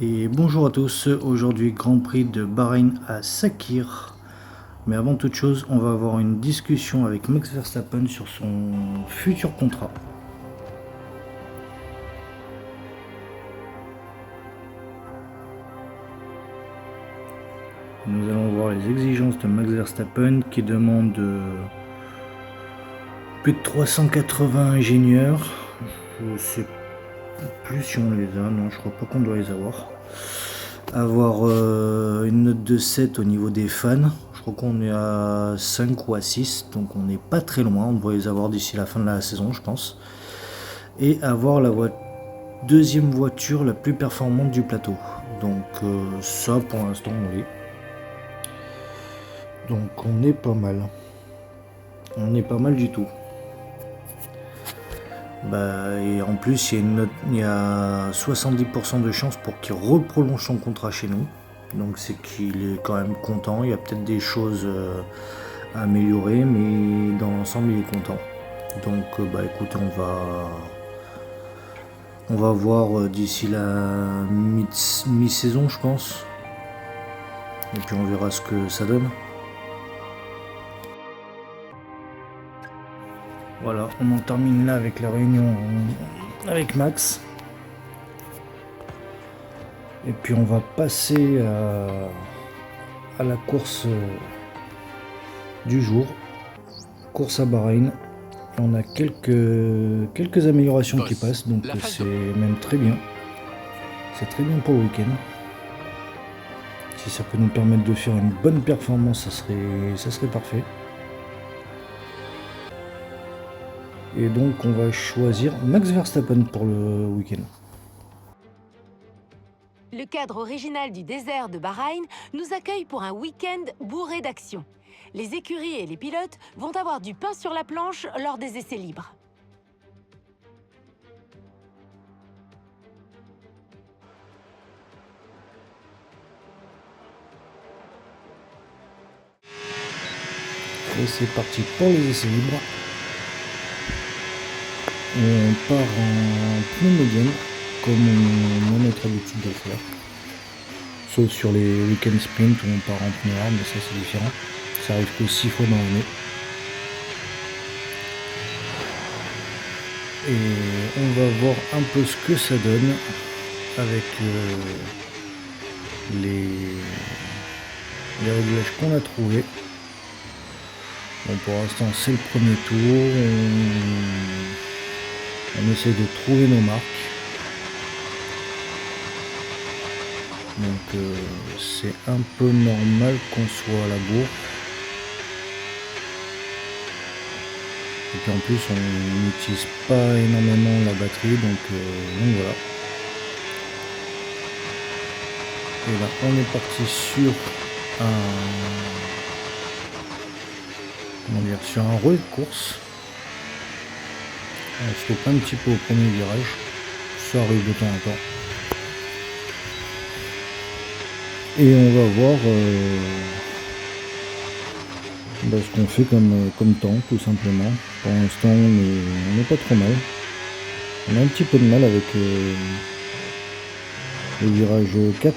Et bonjour à tous, aujourd'hui Grand Prix de Bahreïn à Sakhir. Mais avant toute chose, on va avoir une discussion avec Max Verstappen sur son futur contrat. Nous allons voir les exigences de Max Verstappen qui demande plus de 380 ingénieurs. Je sais plus si on les a, non je crois pas qu'on doit les avoir. Avoir une note de 7 au niveau des fans. Je crois qu'on est à 5 ou à 6, donc on n'est pas très loin. On devrait les avoir d'ici la fin de la saison, je pense. Et avoir la deuxième voiture la plus performante du plateau. Donc ça, pour l'instant, on l'est. Donc on est pas mal. On est pas mal du tout. Et en plus, il y a 70% de chances pour qu'il reprolonge son contrat chez nous. Donc c'est qu'il est quand même content. Il y a peut-être des choses à améliorer, mais dans l'ensemble, il est content. Donc écoutez, on va voir d'ici la mi-saison, je pense. Et puis on verra ce que ça donne. Voilà, on en termine là avec la réunion avec Max. Et puis on va passer à la course du jour. Course à Bahreïn. On a quelques améliorations qui passent, donc c'est même très bien. C'est très bien pour le week-end. Si ça peut nous permettre de faire une bonne performance, ça serait parfait. Et donc on va choisir Max Verstappen pour le week-end. Le cadre original du désert de Bahreïn nous accueille pour un week-end bourré d'action. Les écuries et les pilotes vont avoir du pain sur la planche lors des essais libres. Et c'est parti pour les essais libres. On part en pneu médiane, comme on a notre habitude de faire. Sauf sur les week-end sprint où on part en pneu hard, mais ça c'est différent. Ça arrive que 6 fois dans l'année. Et on va voir un peu ce que ça donne avec les réglages qu'on a trouvés. Bon, pour l'instant c'est le premier tour. On essaie de trouver nos marques. Donc c'est un peu normal qu'on soit à la bourre. Et puis en plus on n'utilise pas énormément la batterie, donc voilà. Et là on est parti sur un relais de course. On se coupe un petit peu au premier virage. Ça arrive de temps en temps. Et on va voir ce qu'on fait comme temps, tout simplement. Pour l'instant, on n'est pas trop mal. On a un petit peu de mal avec le virage 4,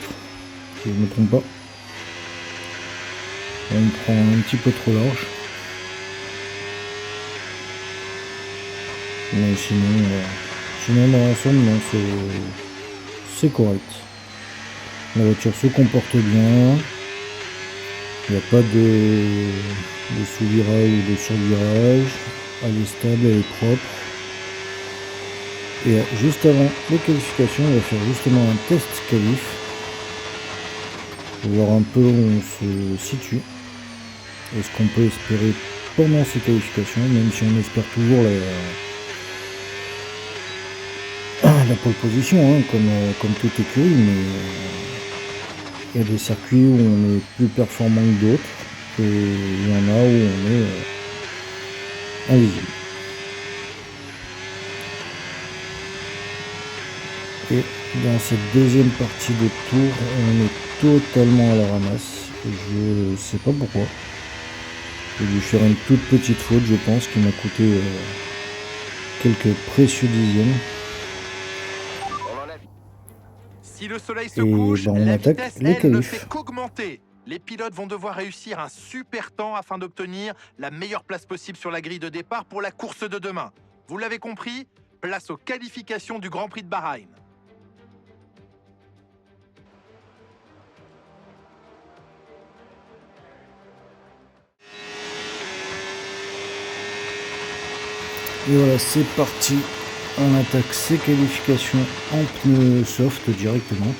si je ne me trompe pas. On prend un petit peu trop large. Mais sinon dans l'ensemble, non, c'est correct. La voiture se comporte bien. Il n'y a pas de sous-virage ou de sur-virage. Elle est stable, elle est propre. Et juste avant les qualifications, on va faire justement un test qualif. Pour voir un peu où on se situe. Et ce qu'on peut espérer pendant ces qualifications, même si on espère toujours la pole position, hein, comme toute écurie, mais il y a des circuits où on est plus performant que d'autres, et il y en a où on est invisible. Et dans cette deuxième partie de tour, on est totalement à la ramasse. Je sais pas pourquoi. J'ai dû faire une toute petite faute, je pense, qui m'a coûté quelques précieux dixièmes. Si le soleil se Et couche, on la attaque vitesse, les elle, ne qualifs. fait qu'augmenter. Les pilotes vont devoir réussir un super temps afin d'obtenir la meilleure place possible sur la grille de départ pour la course de demain. Vous l'avez compris, place aux qualifications du Grand Prix de Bahreïn. Et voilà, c'est parti. On attaque ces qualifications en pneus soft directement.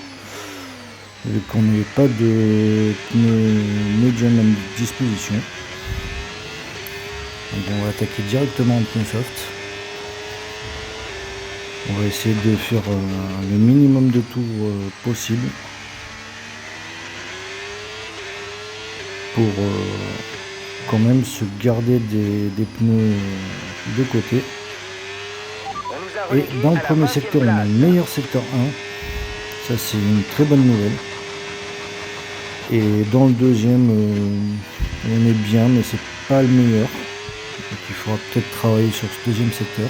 Vu qu'on n'avait pas de pneus medium à disposition. Donc on va attaquer directement en pneus soft. On va essayer de faire le minimum de tours possible. Pour quand même se garder des pneus de côté. Et dans le premier secteur, on a le meilleur secteur 1. Ça, c'est une très bonne nouvelle. Et dans le deuxième, on est bien, mais c'est pas le meilleur. Donc il faudra peut-être travailler sur ce deuxième secteur.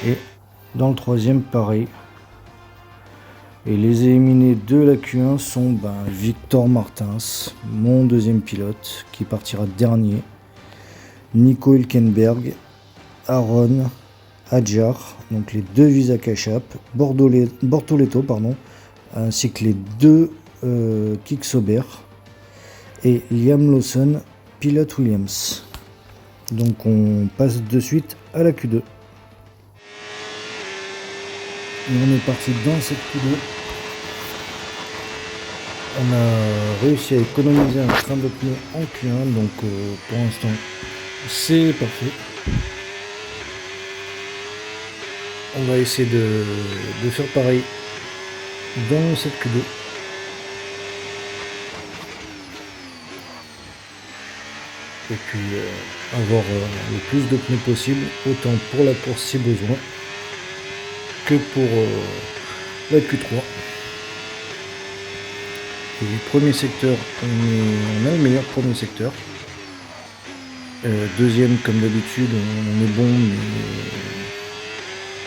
Et dans le troisième, pareil. Et les éliminés de la Q1 sont Victor Martins, mon deuxième pilote, qui partira dernier. Nico Hülkenberg, Aaron Adjar, donc les deux Visa Cash-App, Bortoleto, ainsi que les deux Kick Sauber et Liam Lawson, pilote Williams. Donc on passe de suite à la Q2. Et on est parti dans cette Q2. On a réussi à économiser un train de pneus en Q1, donc pour l'instant c'est parfait. On va essayer de faire pareil dans cette Q2. Et puis avoir le plus de pneus possible, autant pour la course si besoin que pour la Q3. Et premier secteur, on a le meilleur premier secteur. Deuxième, comme d'habitude, on est bon, mais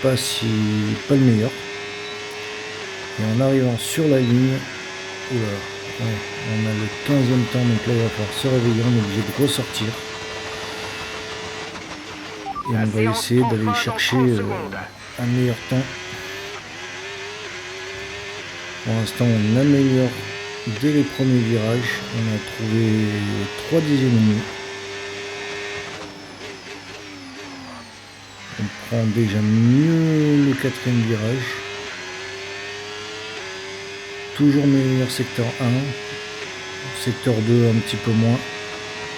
pas le meilleur. Et en arrivant sur la ligne, on a le 15e temps, donc là il va falloir se réveiller, on est obligé de ressortir. Et on va essayer d'aller chercher un meilleur temps. Pour l'instant, on améliore dès les premiers virages. On a trouvé 3 dixièmes et demi. On prend déjà mieux le 4e virage. Toujours meilleur secteur 1. Secteur 2 un petit peu moins.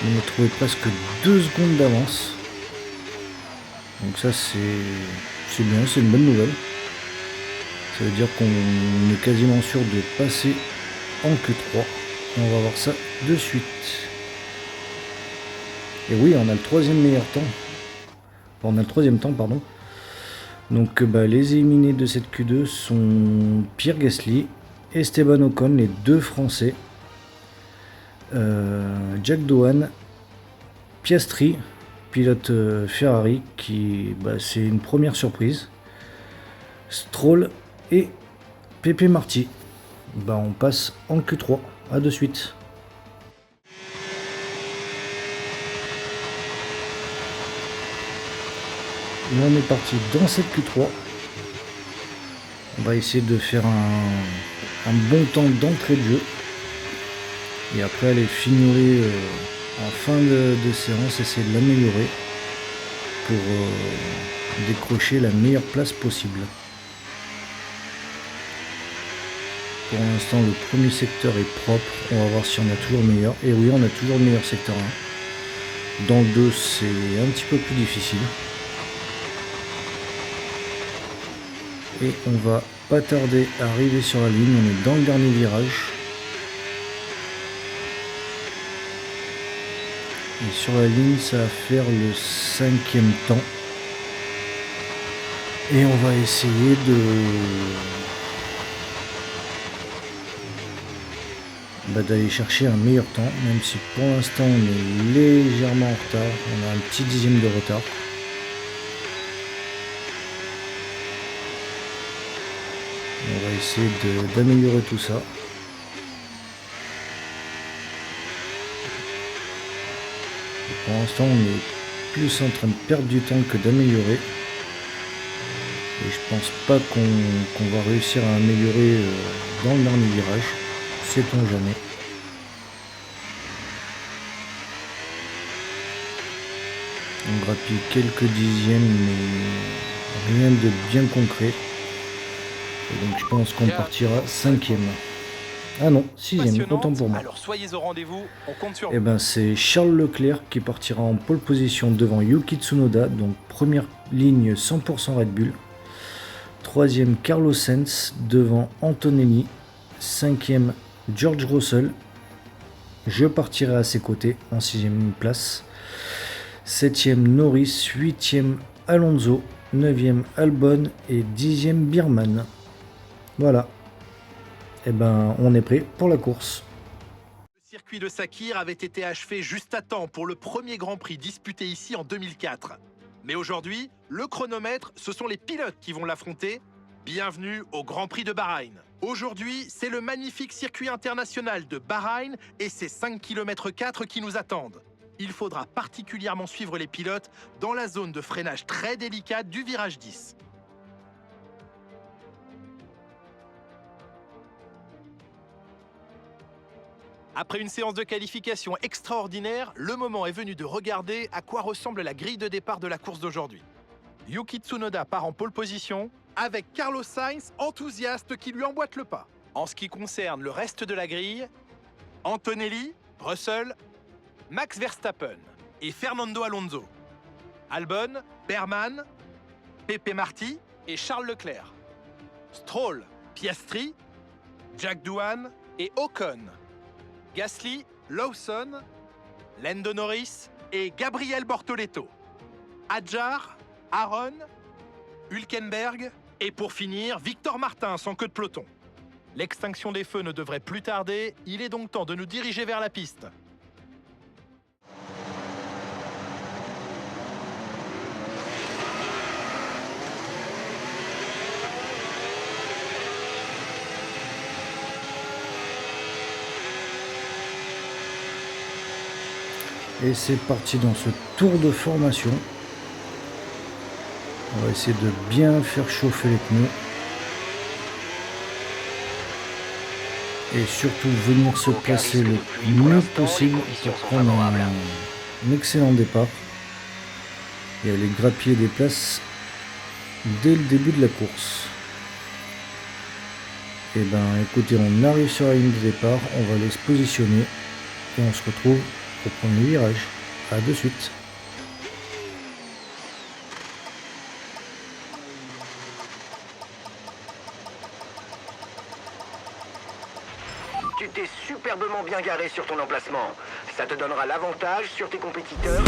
On a trouvé presque 2 secondes d'avance. Donc ça c'est bien, c'est une bonne nouvelle. Ça veut dire qu'on est quasiment sûr de passer en Q3. On va voir ça de suite. Et oui, on a le 3e meilleur temps. On a le 3e temps, pardon. Donc les éliminés de cette Q2 sont Pierre Gasly, Esteban Ocon, les deux Français. Jack Doohan, Piastri, pilote Ferrari, qui c'est une première surprise. Stroll et Pepe Marty. On passe en Q3. À de suite. Là, on est parti dans cette Q3. On va essayer de faire un bon temps d'entrée de jeu. Et après aller fignoler en fin de séance, essayer de l'améliorer pour décrocher la meilleure place possible. Pour l'instant, le premier secteur est propre. On va voir si on a toujours le meilleur. Et oui, on a toujours le meilleur secteur 1. Dans le 2, c'est un petit peu plus difficile. Et on va pas tarder à arriver sur la ligne. On est dans le dernier virage. Et sur la ligne, ça va faire le 5e temps. Et on va essayer d'aller chercher un meilleur temps, même si pour l'instant on est légèrement en retard. On a un petit dixième de retard. On va essayer d'améliorer tout ça. Et pour l'instant, on est plus en train de perdre du temps que d'améliorer. Et je pense pas qu'on va réussir à améliorer dans le dernier virage. Sait-on jamais. On grappille quelques dixièmes, mais rien de bien concret. Et donc je pense qu'on partira 5e. Ah non, 6e, autant pour moi. Alors soyez au rendez-vous, on compte sur vous. Et ben c'est Charles Leclerc qui partira en pole position devant Yuki Tsunoda, donc première ligne 100% Red Bull. 3e Carlos Sainz devant Antonelli. 5e George Russell. Je partirai à ses côtés en 6e place. 7e Norris, 8e Alonso, 9e Albon et 10e Biermann. Voilà. Et ben on est prêt pour la course. Le circuit de Sakhir avait été achevé juste à temps pour le premier Grand Prix disputé ici en 2004. Mais aujourd'hui, le chronomètre, ce sont les pilotes qui vont l'affronter. Bienvenue au Grand Prix de Bahreïn. Aujourd'hui, c'est le magnifique circuit international de Bahreïn et ses 5 km 4 qui nous attendent. Il faudra particulièrement suivre les pilotes dans la zone de freinage très délicate du virage 10. Après une séance de qualification extraordinaire, le moment est venu de regarder à quoi ressemble la grille de départ de la course d'aujourd'hui. Yuki Tsunoda part en pole position, avec Carlos Sainz, enthousiaste, qui lui emboîte le pas. En ce qui concerne le reste de la grille, Antonelli, Russell, Max Verstappen et Fernando Alonso. Albon, Biermann, Pepe Marti et Charles Leclerc. Stroll, Piastri, Jack Doohan et Ocon. Gasly, Lawson, Lando Norris et Gabriel Bortoleto. Adjar, Aaron, Hülkenberg et pour finir, Victor Martin sans queue de peloton. L'extinction des feux ne devrait plus tarder, il est donc temps de nous diriger vers la piste. Et c'est parti dans ce tour de formation. On va essayer de bien faire chauffer les pneus. Et surtout venir se placer le mieux possible pour prendre un excellent départ. Et aller grappiller des places dès le début de la course. Et ben écoutez, on arrive sur la ligne de départ, on va aller se positionner et on se retrouve pour prendre le virage. A de suite. Tu t'es superbement bien garé sur ton emplacement. Ça te donnera l'avantage sur tes compétiteurs.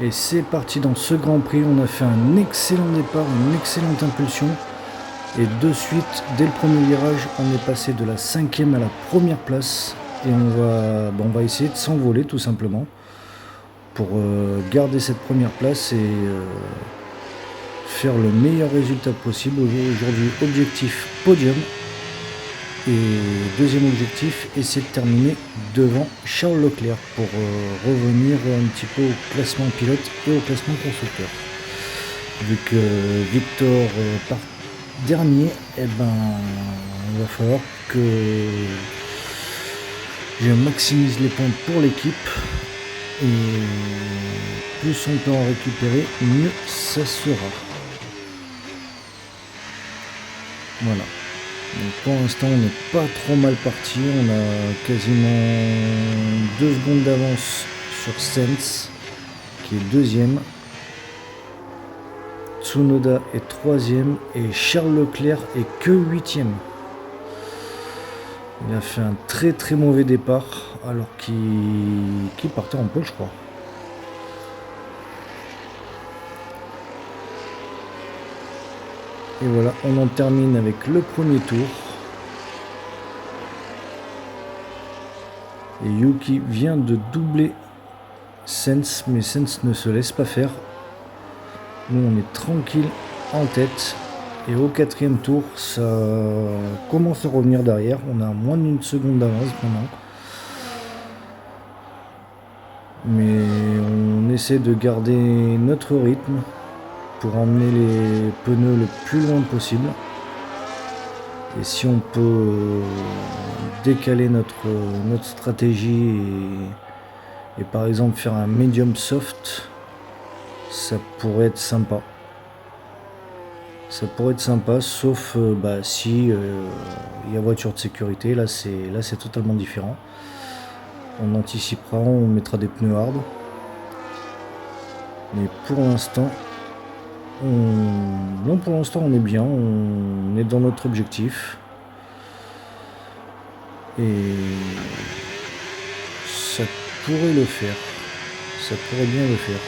Et c'est parti dans ce Grand Prix, on a fait un excellent départ, une excellente impulsion. Et de suite, dès le premier virage, on est passé de la 5e à la première place. Et on va essayer de s'envoler tout simplement pour garder cette première place et faire le meilleur résultat possible. Aujourd'hui, objectif podium. Et deuxième objectif, essayer de terminer devant Charles Leclerc pour revenir un petit peu au classement pilote et au classement constructeur. Vu que Victor part dernier, eh ben, il va falloir que je maximise les points pour l'équipe. Et plus on peut en récupérer, mieux ça sera. Voilà. Donc pour l'instant on n'est pas trop mal parti, on a quasiment 2 secondes d'avance sur Sainz qui est deuxième. Tsunoda est troisième et Charles Leclerc est que huitième. Il a fait un très très mauvais départ alors qu'il partait en pole, je crois. Et voilà, on en termine avec le premier tour. Et Yuki vient de doubler Sainz, mais Sainz ne se laisse pas faire. Nous on est tranquille en tête. Et au quatrième tour, ça commence à revenir derrière. On a moins d'une seconde d'avance maintenant. Mais on essaie de garder notre rythme pour emmener les pneus le plus loin possible. Et si on peut décaler notre stratégie et par exemple faire un medium soft, ça pourrait être sympa. Ça pourrait être sympa, sauf si il y a voiture de sécurité, là c'est totalement différent. On anticipera, on mettra des pneus hard. Mais pour l'instant, on est bien, on est dans notre objectif. Et ça pourrait le faire. Ça pourrait bien le faire.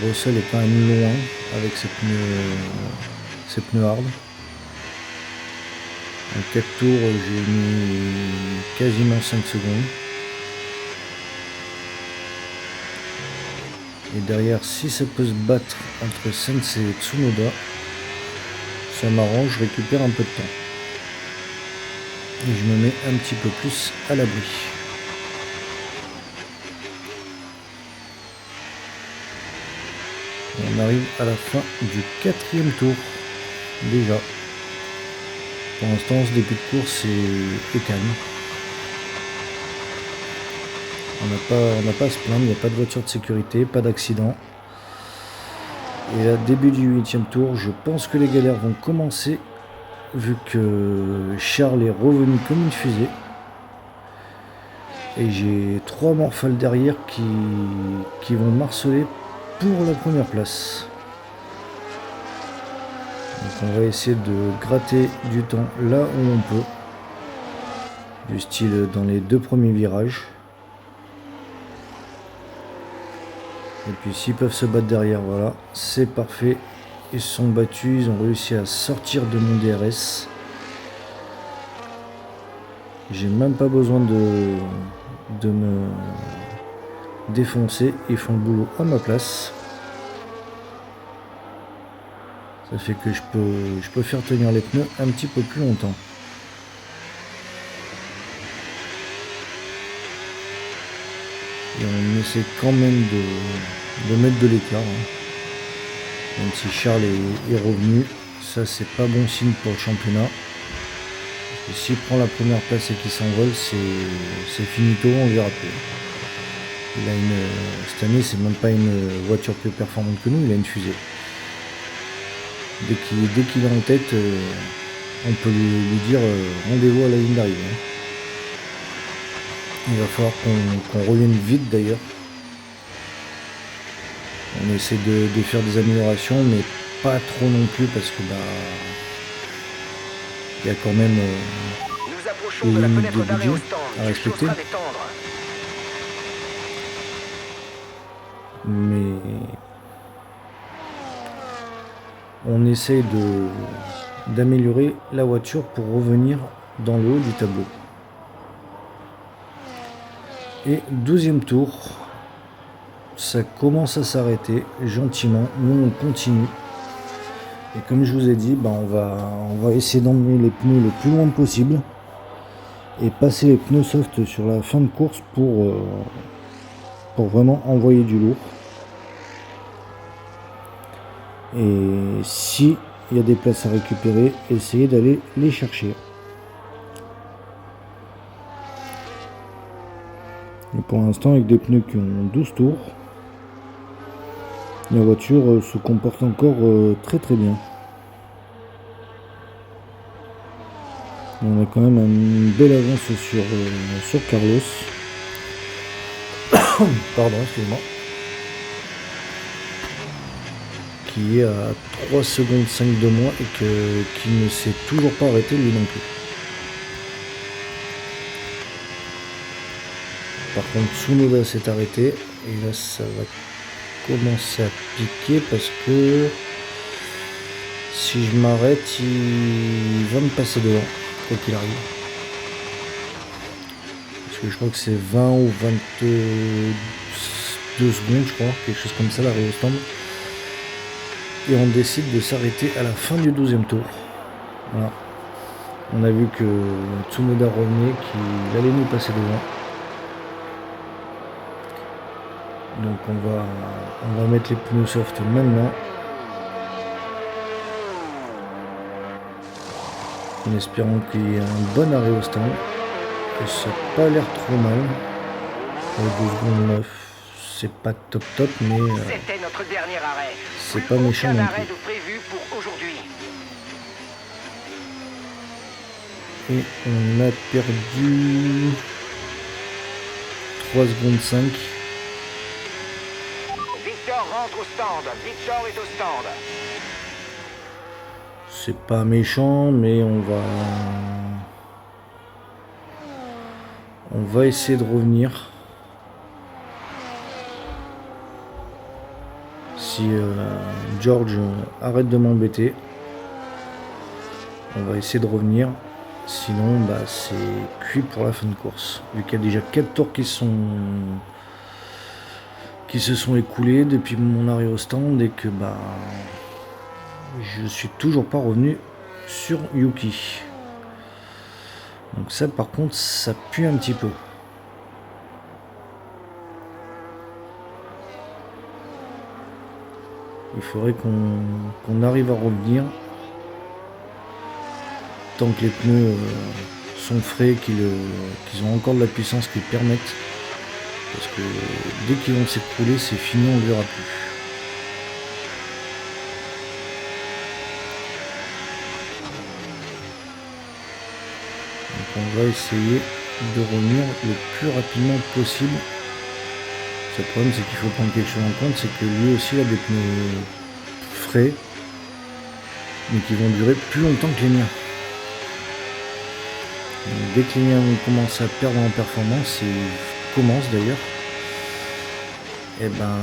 Russell est quand même loin avec ses pneus hard. En 4 tours, j'ai mis quasiment 5 secondes. Et derrière, si ça peut se battre entre Sainz et Tsunoda, ça m'arrange, je récupère un peu de temps. Et je me mets un petit peu plus à l'abri. On arrive à la fin du quatrième tour, déjà. Pour l'instant, ce début de course est calme. On n'a pas à se plaindre, il n'y a pas de voiture de sécurité, pas d'accident. Et là, début du 8e tour, je pense que les galères vont commencer, vu que Charles est revenu comme une fusée. Et j'ai 3 morphales derrière qui vont marceler pour la première place. Donc on va essayer de gratter du temps là où on peut. Du style dans les 2 premiers virages. Et puis s'ils peuvent se battre derrière, voilà, c'est parfait. Ils se sont battus, ils ont réussi à sortir de mon DRS. J'ai même pas besoin de me défoncer, ils font le boulot à ma place. Ça fait que je peux faire tenir les pneus un petit peu plus longtemps. Et on essaie quand même de mettre de l'écart. Même si Charles est revenu, ça c'est pas bon signe pour le championnat. Parce que s'il prend la première place et qu'il s'envole, c'est finito, on le verra plus. Cette année, c'est même pas une voiture plus performante que nous, il a une fusée. Dès qu'il est en tête, on peut lui dire rendez-vous à la ligne d'arrivée. Il va falloir qu'on revienne vite d'ailleurs. On essaie de faire des améliorations, mais pas trop non plus parce que il y a quand même Nous approchons de la limites de fenêtre d'arrêt budget au stand. à respecter. Tu chausseras des tendres. Mais on essaie d'améliorer la voiture pour revenir dans le haut du tableau. Et 12e tour, ça commence à s'arrêter gentiment. Nous on continue. Et comme je vous ai dit, on va essayer d'emmener les pneus le plus loin possible et passer les pneus soft sur la fin de course pour vraiment envoyer du lourd. Et si il y a des places à récupérer, essayez d'aller les chercher. Et pour l'instant, avec des pneus qui ont 12 tours, la voiture se comporte encore très très bien. On a quand même une belle avance sur Carlos. Pardon, excusez-moi. qui est à 3 secondes 5 de moi et qui ne s'est toujours pas arrêté lui non plus. Par contre Tsunoda s'est arrêté et là ça va commencer à piquer parce que si je m'arrête il va me passer devant quoi qu'il arrive. Parce que je crois que c'est 20 ou 22 secondes je crois, quelque chose comme ça l'arrivée au stand. Et on décide de s'arrêter à la fin du 12e tour. Voilà. On a vu que Tsunoda revenait, qu'il allait nous passer devant. Donc on va mettre les pneus soft maintenant. En espérant qu'il y ait un bon arrêt au stand. Et ça n'a pas l'air trop mal. 2 secondes 9, c'est pas top mais C'était notre dernier arrêt. c'est pas méchant non arrêt plus. de prévu pour aujourd'hui. Et on a perdu 3 secondes 5. Victor rentre au stand. Victor est au stand. C'est pas méchant, mais on va essayer de revenir. Si George arrête de m'embêter, on va essayer de revenir. Sinon, bah, c'est cuit pour la fin de course. Vu qu'il y a déjà 4 tours qui se sont écoulés depuis mon arrêt au stand et que bah, je suis toujours pas revenu sur Yuki. Donc ça par contre ça pue un petit peu. Il faudrait qu'on arrive à revenir tant que les pneus sont frais, qu'ils ont encore de la puissance qu'ils permettent. Parce que dès qu'ils vont s'écrouler, c'est fini, on ne le verra plus. Donc on va essayer de revenir le plus rapidement possible. Le problème c'est qu'il faut prendre quelque chose en compte, c'est que lui aussi a des pneus frais, mais qui vont durer plus longtemps que les miens. Donc, dès que les miens vont commencer à perdre en performance, ils commencent d'ailleurs, et ben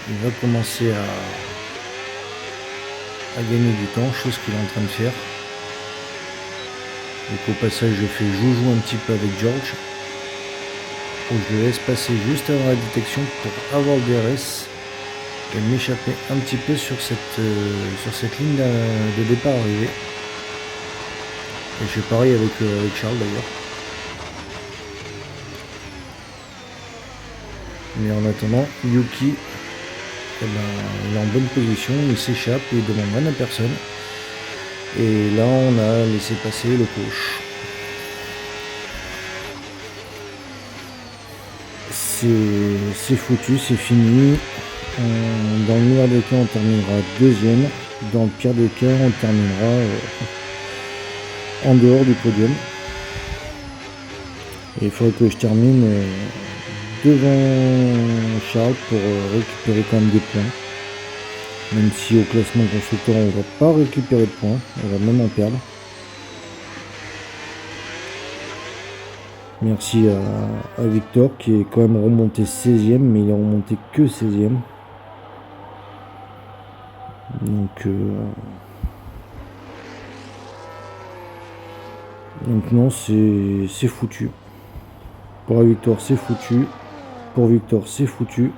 il va commencer à gagner du temps, chose qu'il est en train de faire. Donc au passage je fais joujou un petit peu avec George, où je le laisse passer juste avant la détection pour avoir le DRS et m'échapper un petit peu sur cette ligne de départ arrivée. Et je fais pareil avec Charles d'ailleurs. Mais en attendant, Yuki, eh ben, il est en bonne position, il s'échappe, il demande rien à personne. Et là on a laissé passer le coach. C'est foutu, c'est fini. Dans le meilleur des cas on terminera deuxième. Dans le pire des cas on terminera en dehors du podium. Et il faudrait que je termine devant Charles pour récupérer quand même des points. Même si au classement constructeur on ne va pas récupérer de points, on va même en perdre. Merci à Victor qui est quand même remonté 16e, mais il est remonté que 16e. Donc non, c'est foutu. Pour la victoire c'est foutu. Pour Victor c'est foutu.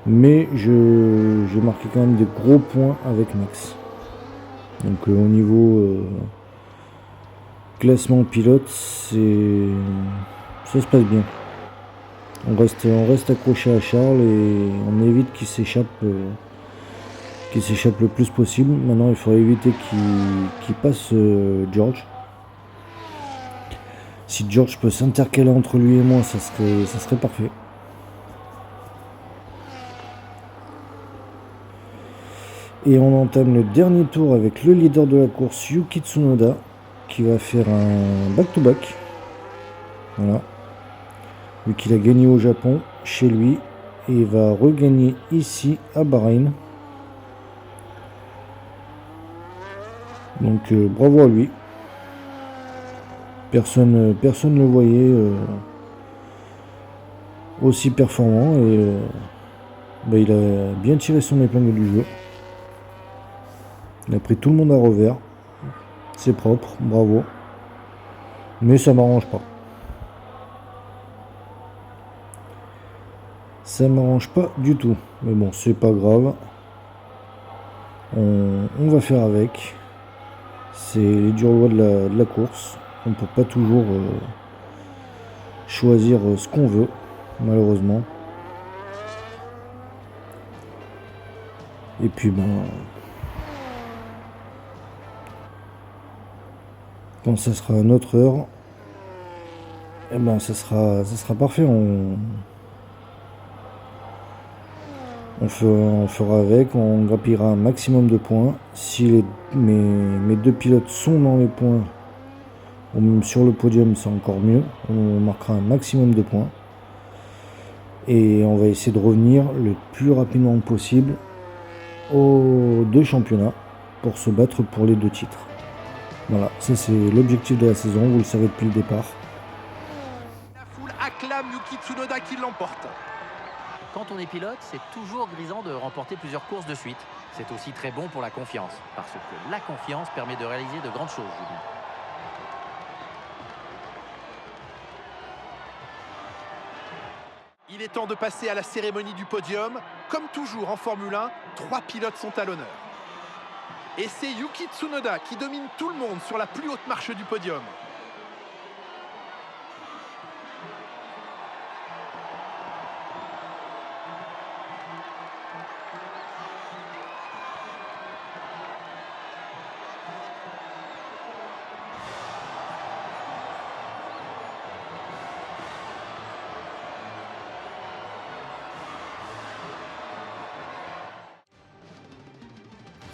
Mais j'ai marqué quand même des gros points avec Max. Donc au niveau classement pilote, ça se passe bien. On reste accroché à Charles et on évite qu'il s'échappe le plus possible. Maintenant il faudrait éviter qu'il passe George. Si George peut s'intercaler entre lui et moi, ça serait parfait. Et on entame le dernier tour avec le leader de la course, Yuki Tsunoda, qui va faire un back-to-back. Voilà. Vu qu'il a gagné au Japon, chez lui, et il va regagner ici à Bahreïn. Donc bravo à lui. Personne ne le voyait aussi performant et il a bien tiré son épingle du jeu. Il a pris tout le monde à revers. C'est propre, bravo. Mais ça m'arrange pas. Ça m'arrange pas du tout. Mais bon, c'est pas grave. On va faire avec. C'est les dures lois de la course. On peut pas toujours choisir ce qu'on veut, malheureusement. Et puis quand ça sera à notre heure, ça sera parfait. On fera avec, on grappillera un maximum de points. Si mes deux pilotes sont dans les points, ou même sur le podium, c'est encore mieux. On marquera un maximum de points. Et on va essayer de revenir le plus rapidement possible aux deux championnats pour se battre pour les 2 titres. Voilà, ça c'est l'objectif de la saison, vous le savez depuis le départ. La foule acclame Yuki Tsunoda qui l'emporte. Quand on est pilote, c'est toujours grisant de remporter plusieurs courses de suite. C'est aussi très bon pour la confiance, parce que la confiance permet de réaliser de grandes choses, Julien. Il est temps de passer à la cérémonie du podium. Comme toujours en Formule 1, 3 pilotes sont à l'honneur. Et c'est Yuki Tsunoda qui domine tout le monde sur la plus haute marche du podium.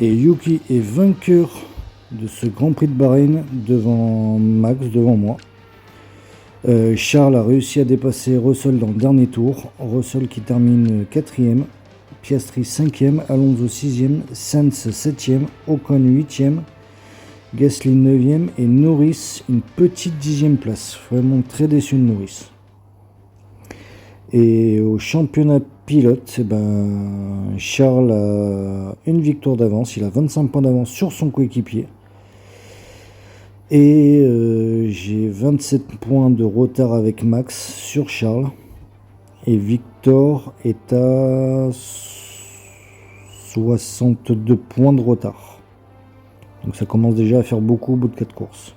Et Yuki est vainqueur de ce Grand Prix de Bahreïn devant Max, devant moi. Charles a réussi à dépasser Russell dans le dernier tour. Russell qui termine 4e, Piastri 5e, Alonso 6e, Sainz 7e, Ocon 8e, Gasly 9e et Norris une petite 10e place. Vraiment très déçu de Norris. Et au championnat pilote, Charles a une victoire d'avance, il a 25 points d'avance sur son coéquipier. Et j'ai 27 points de retard avec Max sur Charles. Et Victor est à 62 points de retard. Donc ça commence déjà à faire beaucoup au bout de 4 courses.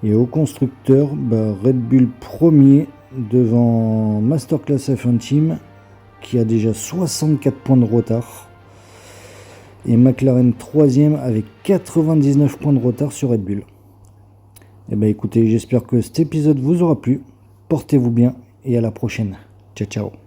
Et au constructeur, Red Bull premier devant Masterclass F1 Team qui a déjà 64 points de retard. Et McLaren 3e avec 99 points de retard sur Red Bull. Et écoutez, j'espère que cet épisode vous aura plu. Portez-vous bien et à la prochaine. Ciao ciao.